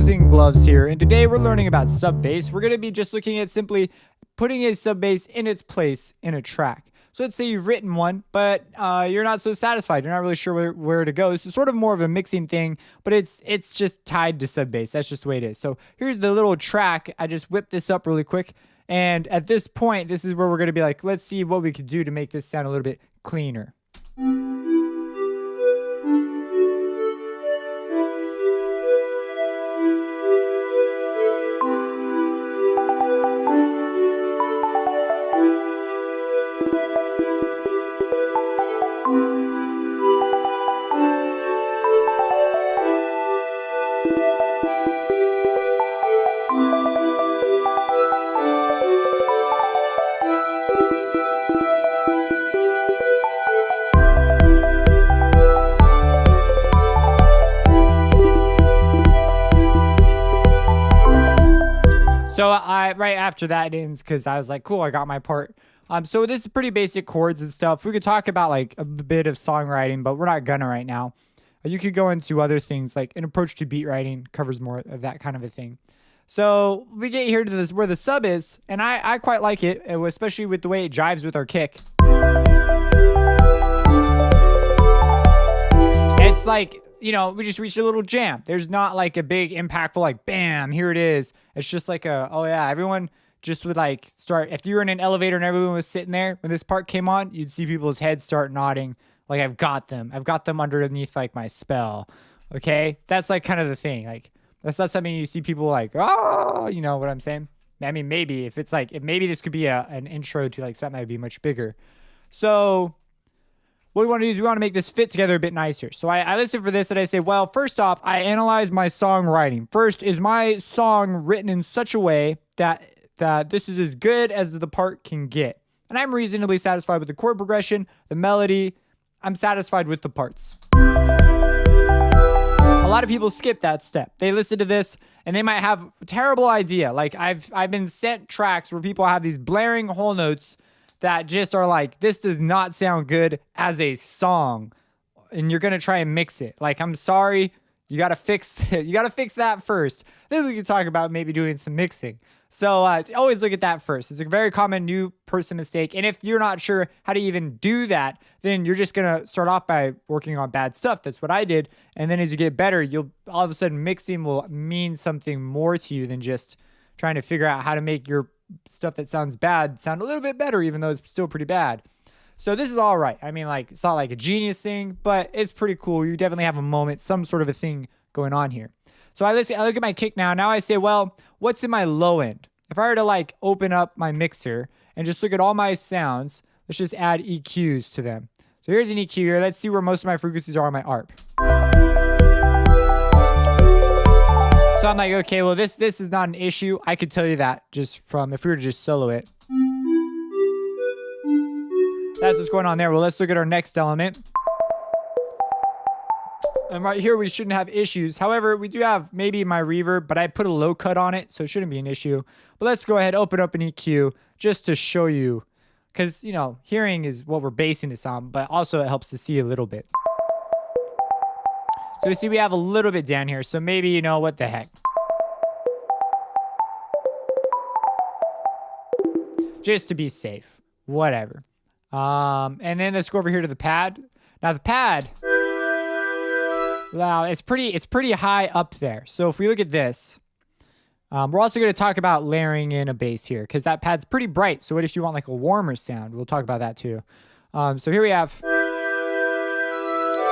Boxing Gloves here, and today we're learning about sub bass. We're going to be just looking at simply putting a sub bass in its place in a track. So let's say you've written one, but you're not so satisfied. You're not really sure where to go. This is sort of more of a mixing thing, but it's just tied to sub bass. That's just the way it is. So here's the little track. I just whipped this up really quick. And at this point, this is where we're going to be like, let's see what we could do to make this sound a little bit cleaner. So right after that ends because I was like, cool, I got my part. So this is pretty basic chords and stuff. We could talk about like a bit of songwriting, but we're not gonna right now. You could go into other things like an approach to beat writing covers more of that kind of a thing. So we get here to this where the sub is, and I quite like it, especially with the way it jives with our kick. It's like, you know, we just reached a little jam. There's not like a big impactful, like, bam, here it is. It's just like oh yeah, everyone just would like start, if you were in an elevator and everyone was sitting there, when this part came on, you'd see people's heads start nodding. Like, I've got them underneath like my spell. Okay. That's like kind of the thing. Like, that's not something you see people like, oh, you know what I'm saying? I mean, maybe if it's like, maybe this could be an intro to like something that would be much bigger. So what we want to do is we want to make this fit together a bit nicer. So I listen for this and I say, well, first off, I analyze my songwriting. First, is my song written in such a way that this is as good as the part can get? And I'm reasonably satisfied with the chord progression, the melody. I'm satisfied with the parts. A lot of people skip that step. They listen to this and they might have a terrible idea. Like I've been sent tracks where people have these blaring whole notes that just are like, this does not sound good as a song, and you're gonna try and mix it. Like, I'm sorry, you gotta fix it. You gotta fix that first. Then we can talk about maybe doing some mixing. So always look at that first. It's a very common new person mistake. And if you're not sure how to even do that, then you're just gonna start off by working on bad stuff. That's what I did. And then as you get better, you'll all of a sudden mixing will mean something more to you than just trying to figure out how to make your stuff that sounds bad sound a little bit better, even though it's still pretty bad. So this is all right. I mean, like, it's not like a genius thing, but it's pretty cool. You definitely have a moment, some sort of a thing going on here. So I look at my kick now. Now I say, well, what's in my low end? If I were to like open up my mixer and just look at all my sounds, let's just add EQs to them. So here's an EQ here. Let's see where most of my frequencies are on my ARP. So I'm like, okay, well, this is not an issue. I could tell you that just from, if we were to just solo it. That's what's going on there. Well, let's look at our next element. And right here, we shouldn't have issues. However, we do have maybe my reverb, but I put a low cut on it, so it shouldn't be an issue. But let's go ahead, open up an EQ just to show you, because, you know, hearing is what we're basing this on, but also it helps to see a little bit. So we see we have a little bit down here, so maybe, you know, what the heck. Just to be safe, whatever. And then let's go over here to the pad. Now the pad, wow, it's pretty high up there. So if we look at this, we're also going to talk about layering in a bass here because that pad's pretty bright. So what if you want like a warmer sound? We'll talk about that too. So here we have.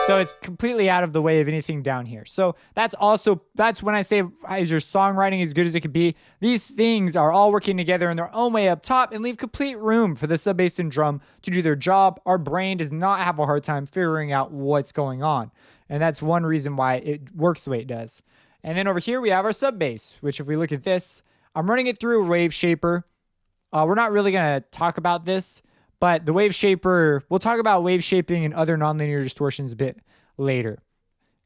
So it's completely out of the way of anything down here. So that's when I say, is your songwriting as good as it could be? These things are all working together in their own way up top and leave complete room for the sub bass and drum to do their job. Our brain does not have a hard time figuring out what's going on. And that's one reason why it works the way it does. And then over here we have our sub bass, which if we look at this, I'm running it through a wave shaper. We're not really going to talk about this. But the wave shaper, we'll talk about wave shaping and other nonlinear distortions a bit later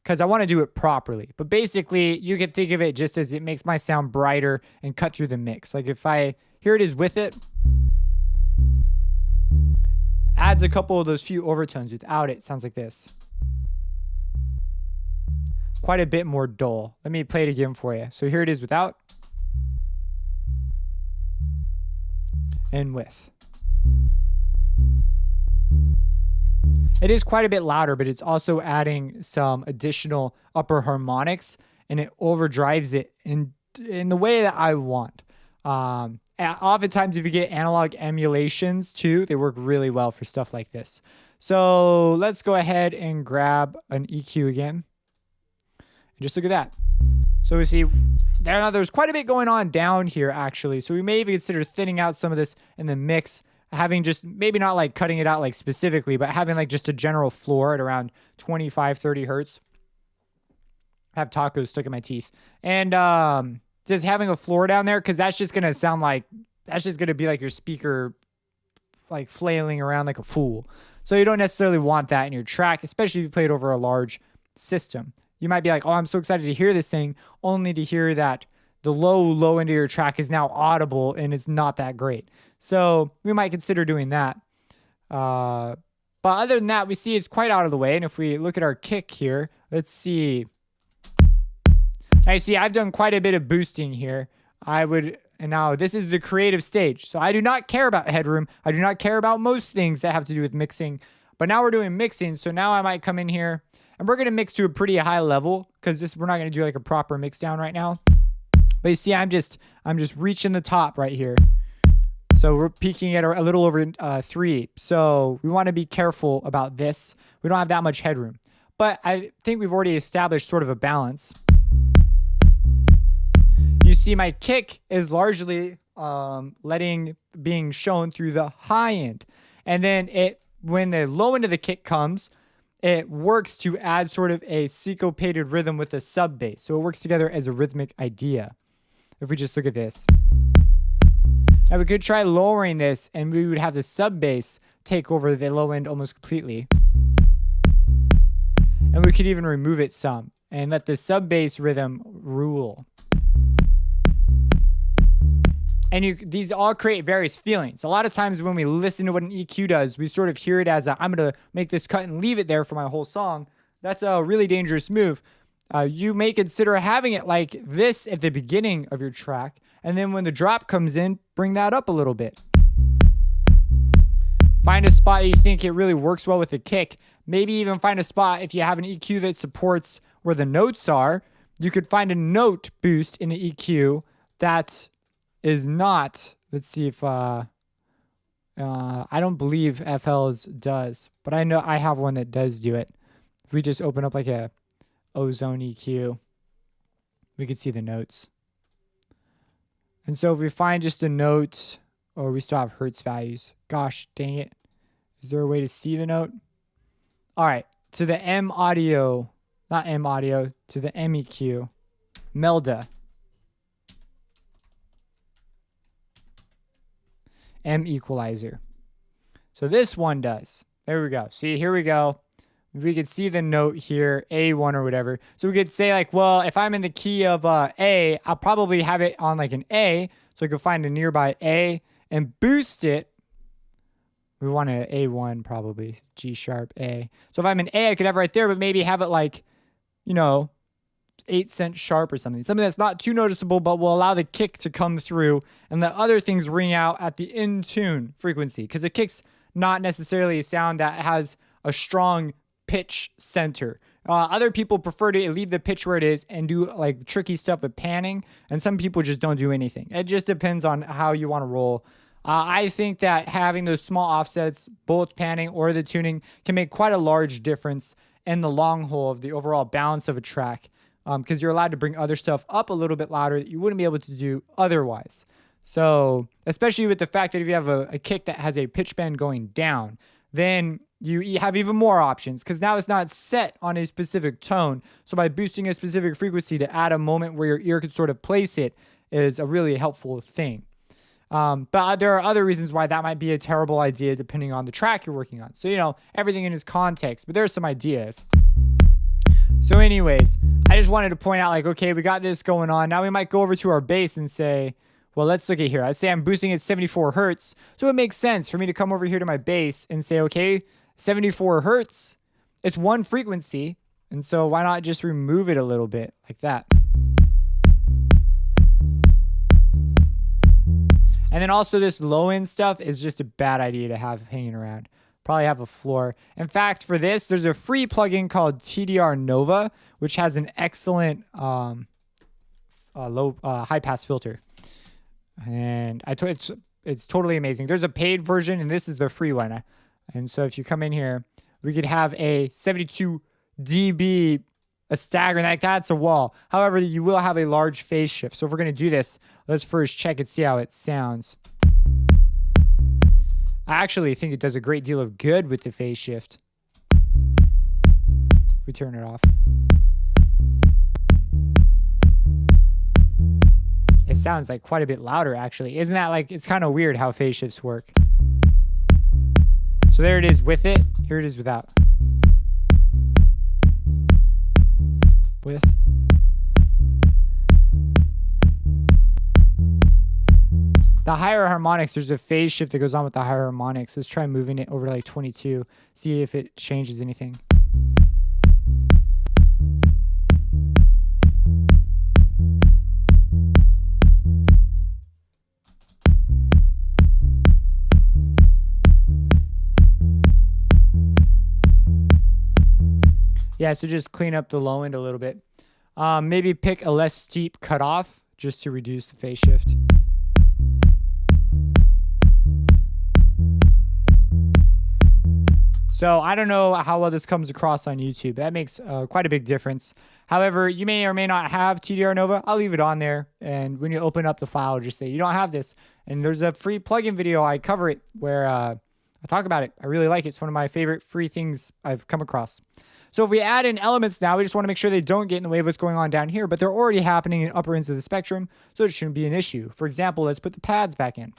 because I want to do it properly. But basically, you can think of it just as it makes my sound brighter and cut through the mix. Like if here it is with it, adds a couple of those few overtones. Without it, sounds like this. quite a bit more dull. Let me play it again for you. So here it is without and with. It is quite a bit louder, but it's also adding some additional upper harmonics, and it overdrives it in the way that I want. Oftentimes, if you get analog emulations too, they work really well for stuff like this. So let's go ahead and grab an EQ again. And just look at that. So we see there's quite a bit going on down here, actually. So we may even consider thinning out some of this in the mix, having just maybe not like cutting it out like specifically, but having like just a general floor at around 25, 30 hertz. I have tacos stuck in my teeth. And just having a floor down there, because that's just going to sound like, that's just going to be like your speaker like flailing around like a fool. So you don't necessarily want that in your track, especially if you play it over a large system. You might be like, oh, I'm so excited to hear this thing, only to hear that the low end of your track is now audible and it's not that great. So we might consider doing that. But other than that, we see it's quite out of the way. And if we look at our kick here, let's see. Now you see, I've done quite a bit of boosting here. And now this is the creative stage. So I do not care about headroom. I do not care about most things that have to do with mixing. But now we're doing mixing. So now I might come in here and we're going to mix to a pretty high level, because we're not going to do like a proper mix down right now. But you see, I'm just reaching the top right here. So we're peaking at a little over 3. So we want to be careful about this. We don't have that much headroom. But I think we've already established sort of a balance. You see my kick is largely being shown through the high end. And then when the low end of the kick comes, it works to add sort of a syncopated rhythm with a sub bass. So it works together as a rhythmic idea. If we just look at this. Now we could try lowering this, and we would have the sub bass take over the low end almost completely. And we could even remove it some and let the sub bass rhythm rule. And these all create various feelings. A lot of times when we listen to what an EQ does, we sort of hear it as I'm going to make this cut and leave it there for my whole song. That's a really dangerous move. You may consider having it like this at the beginning of your track. And then when the drop comes in, bring that up a little bit. Find a spot you think it really works well with the kick. Maybe even find a spot if you have an EQ that supports where the notes are. You could find a note boost in the EQ that is not, let's see if, I don't believe FL's does, but I know I have one that does do it. If we just open up like a ozone EQ, we could see the notes. And so if we find just a note, or we still have hertz values, gosh dang it. Is there a way to see the note? All right, to the M audio, not M audio, to the M EQ, Melda. M equalizer. So this one does. There we go. See, here we go. We could see the note here, A1 or whatever. So we could say like, well, if I'm in the key of A, I'll probably have it on like an A. So I could find a nearby A and boost it. We want an A1 probably, G sharp A. So if I'm in A, I could have it right there, but maybe have it like, 8-cent sharp or something that's not too noticeable, but will allow the kick to come through and let other things ring out at the in tune frequency, because the kick's not necessarily a sound that has a strong pitch center. Other people prefer to leave the pitch where it is and do like tricky stuff with panning, and some people just don't do anything. It just depends on how you want to roll. I think that having those small offsets, both panning or the tuning, can make quite a large difference in the long haul of the overall balance of a track. Because you're allowed to bring other stuff up a little bit louder that you wouldn't be able to do otherwise. So, especially with the fact that if you have a kick that has a pitch bend going down, then you have even more options, because now it's not set on a specific tone. So by boosting a specific frequency to add a moment where your ear can sort of place it is a really helpful thing. But there are other reasons why that might be a terrible idea depending on the track you're working on. So, everything in its context, but there are some ideas. So anyways, I just wanted to point out like, okay, we got this going on. Now we might go over to our bass and say, well, let's look at here. I'd say I'm boosting at 74 hertz. So it makes sense for me to come over here to my bass and say, okay, 74 hertz, it's one frequency. And so why not just remove it a little bit like that? And then also this low end stuff is just a bad idea to have hanging around. Probably have a floor. In fact, for this, there's a free plugin called TDR Nova, which has an excellent high pass filter. And it's totally amazing. There's a paid version, and this is the free one. And so if you come in here, we could have a 72 dB, a stagger, like that's a wall. However, you will have a large phase shift. So if we're going to do this, let's first check and see how it sounds. I actually think it does a great deal of good with the phase shift. If we turn it off. It sounds like quite a bit louder, actually. Isn't that like, it's kind of weird how phase shifts work. So there it is with it. Here it is without. With. The higher harmonics, there's a phase shift that goes on with the higher harmonics. Let's try moving it over to like 22. See if it changes anything. Yeah, so just clean up the low end a little bit. Maybe pick a less steep cutoff just to reduce the phase shift. So I don't know how well this comes across on YouTube. That makes quite a big difference. However, you may or may not have TDR Nova. I'll leave it on there. And when you open up the file, just say you don't have this. And there's a free plugin video. I cover it where I talk about it. I really like it. It's one of my favorite free things I've come across. So if we add in elements now, we just want to make sure they don't get in the way of what's going on down here, but they're already happening in upper ends of the spectrum, so it shouldn't be an issue. For example, let's put the pads back in.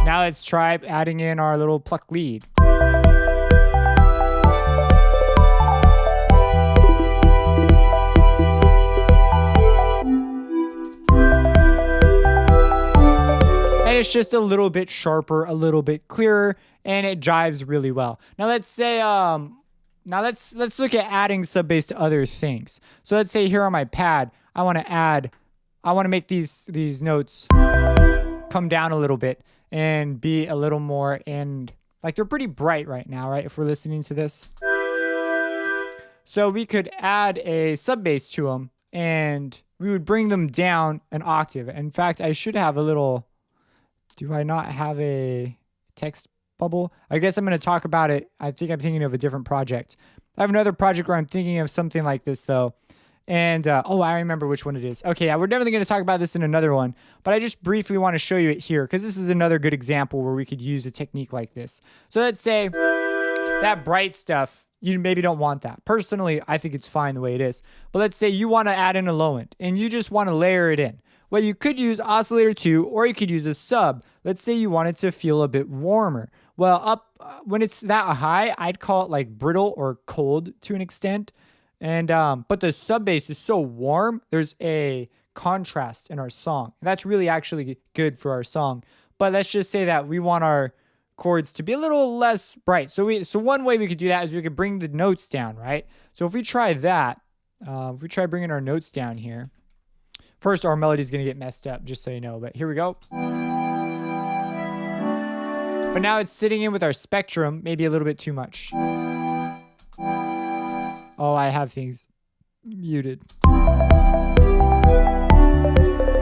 Now let's try adding in our little pluck lead. It's just a little bit sharper, a little bit clearer, and it jives really well. Now let's say, let's look at adding sub bass to other things. So let's say here on my pad, I want to make these notes come down a little bit and be a little more like they're pretty bright right now, right? If we're listening to this. So we could add a sub bass to them and we would bring them down an octave. In fact, I should have a little. Do I not have a text bubble? I guess I'm going to talk about it. I think I'm thinking of a different project. I have another project where I'm thinking of something like this, though. And, oh, I remember which one it is. Okay, yeah, we're definitely going to talk about this in another one. But I just briefly want to show you it here because this is another good example where we could use a technique like this. So let's say that bright stuff, you maybe don't want that. Personally, I think it's fine the way it is. But let's say you want to add in a low end and you just want to layer it in. Well, you could use oscillator 2 or you could use a sub. Let's say you want it to feel a bit warmer. Well, when it's that high, I'd call it like brittle or cold to an extent. And but the sub bass is so warm, there's a contrast in our song. That's really actually good for our song. But let's just say that we want our chords to be a little less bright. So one way we could do that is we could bring the notes down, right? So if we try that, if we try bringing our notes down here, first, our melody is going to get messed up, just so you know. But here we go. But now it's sitting in with our spectrum, maybe a little bit too much. Oh, I have things muted.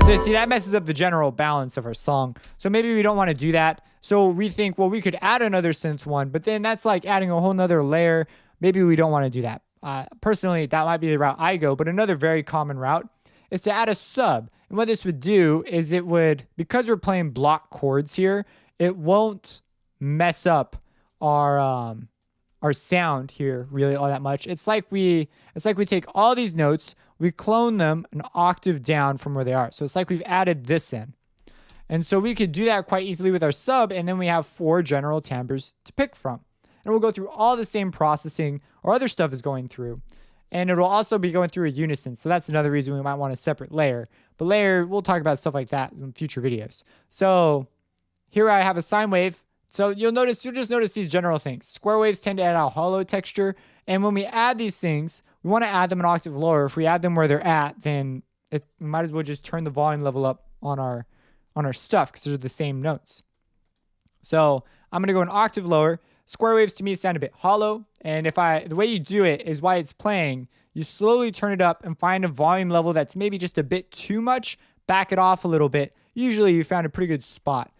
So see, that messes up the general balance of our song. So maybe we don't want to do that. So we think, well, we could add another synth one, but then that's like adding a whole nother layer. Maybe we don't want to do that. Personally, that might be the route I go. But another very common route is to add a sub. And what this would do is it would, because we're playing block chords here, it won't mess up our sound here really all that much. It's like we take all these notes, we clone them an octave down from where they are. So it's like we've added this in. And so we could do that quite easily with our sub, and then we have 4 general timbres to pick from. And we'll go through all the same processing our other stuff is going through. And it'll also be going through a unison. So that's another reason we might want a separate layer. But layer, we'll talk about stuff like that in future videos. So here I have a sine wave So you'll just notice these general things. Square waves tend to add a hollow texture. And when we add these things, we want to add them an octave lower. If we add them where they're at, then we might as well just turn the volume level up on our stuff because they're the same notes. So I'm going to go an octave lower. Square waves to me sound a bit hollow. And the way you do it is while it's playing, you slowly turn it up and find a volume level that's maybe just a bit too much. Back it off a little bit. Usually you found a pretty good spot.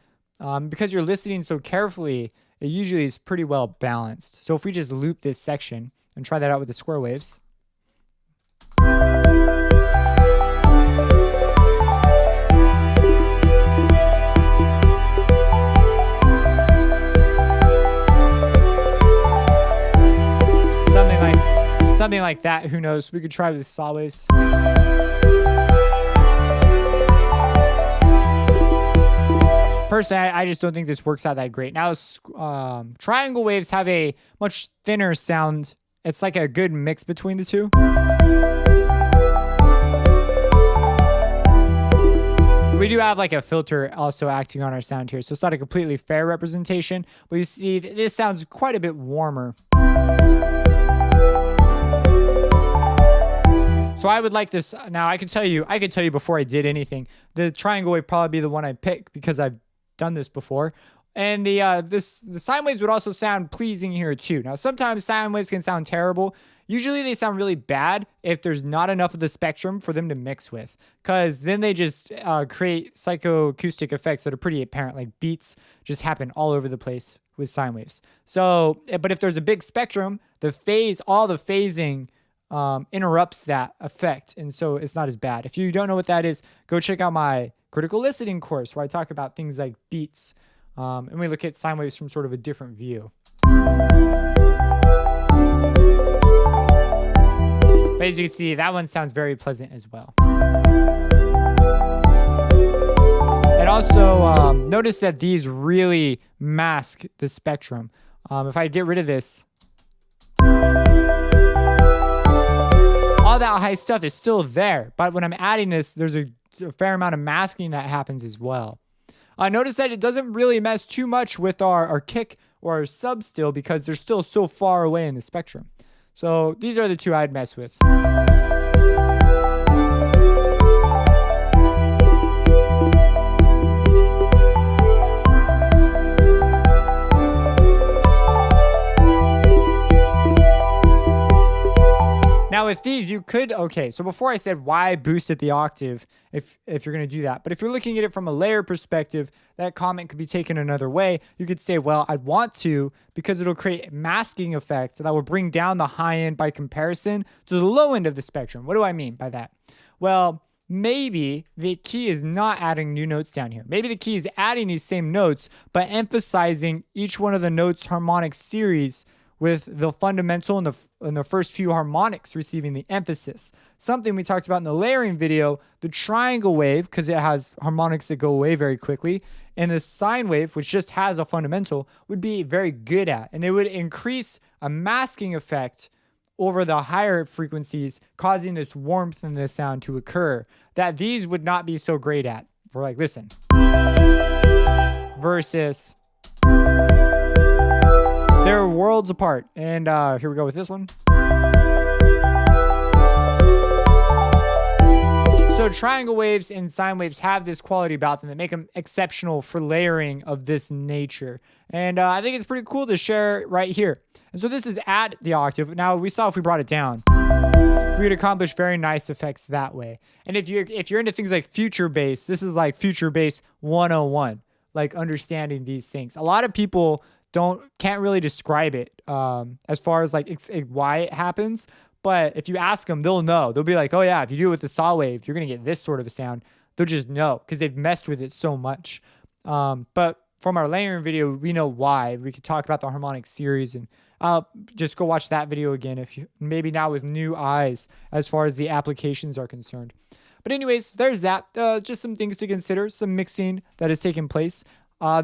Because you're listening so carefully, it usually is pretty well balanced. So if we just loop this section and try that out with the square waves. Something like that. Who knows? We could try with the saw waves. Personally, I just don't think this works out that great. Now, triangle waves have a much thinner sound. It's like a good mix between the two. We do have like a filter also acting on our sound here, so it's not a completely fair representation, but you see this sounds quite a bit warmer. So I would like this. Now I could tell you before I did anything, the triangle would probably be the one I'd pick because I've done this before. And the sine waves would also sound pleasing here too. Now sometimes sine waves can sound terrible. Usually they sound really bad if there's not enough of the spectrum for them to mix with, because then they just create psychoacoustic effects that are pretty apparent, like beats just happen all over the place with sine waves. So, but if there's a big spectrum, all the phasing interrupts that effect, and so it's not as bad. If you don't know what that is, go check out my critical listening course where I talk about things like beats, and we look at sine waves from sort of a different view. But as you can see, that one sounds very pleasant as well. And also notice that these really mask the spectrum. If I get rid of this, all that high stuff is still there, but when I'm adding this, there's a fair amount of masking that happens as well. Notice that it doesn't really mess too much with our kick or our sub still because they're still so far away in the spectrum. So these are the two I'd mess with. Now with these, you could, okay, so before I said why boost at the octave if you're going to do that. But if you're looking at it from a layer perspective, that comment could be taken another way. You could say, well, I'd want to because it'll create masking effects that will bring down the high end by comparison to the low end of the spectrum. What do I mean by that? Well, maybe the key is not adding new notes down here. Maybe the key is adding these same notes, but emphasizing each one of the notes harmonic series with the fundamental and the first few harmonics receiving the emphasis. Something we talked about in the layering video, the triangle wave, because it has harmonics that go away very quickly, and the sine wave, which just has a fundamental, would be very good at. And it would increase a masking effect over the higher frequencies, causing this warmth in the sound to occur that these would not be so great at. For like, listen. Versus... they're worlds apart. And here we go with this one. So triangle waves and sine waves have this quality about them that make them exceptional for layering of this nature. And I think it's pretty cool to share right here. And so this is at the octave. Now we saw if we brought it down, we could accomplish very nice effects that way. And if you're into things like future bass, this is like future bass 101, like understanding these things. A lot of people can't really describe it as far as like why it happens. But if you ask them, they'll know. They'll be like, oh yeah, if you do it with the saw wave, you're going to get this sort of a sound. They'll just know because they've messed with it so much. But from our layering video, we know why. We could talk about the harmonic series, and just go watch that video again if you maybe now with new eyes as far as the applications are concerned. But anyways, there's that. Just some things to consider, some mixing that has taken place.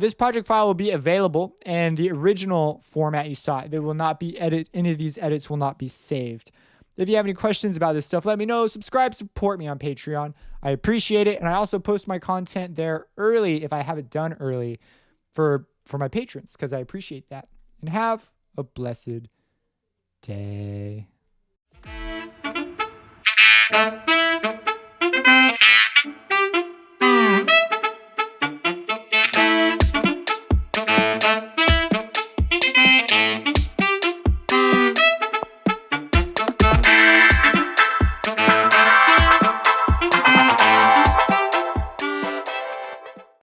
This project file will be available and the original format you saw. There will not be any of these edits will not be saved. If you have any questions about this stuff, let me know. Subscribe, support me on Patreon. I appreciate it. And I also post my content there early if I have it done early for for my patrons because I appreciate that. And have a blessed day.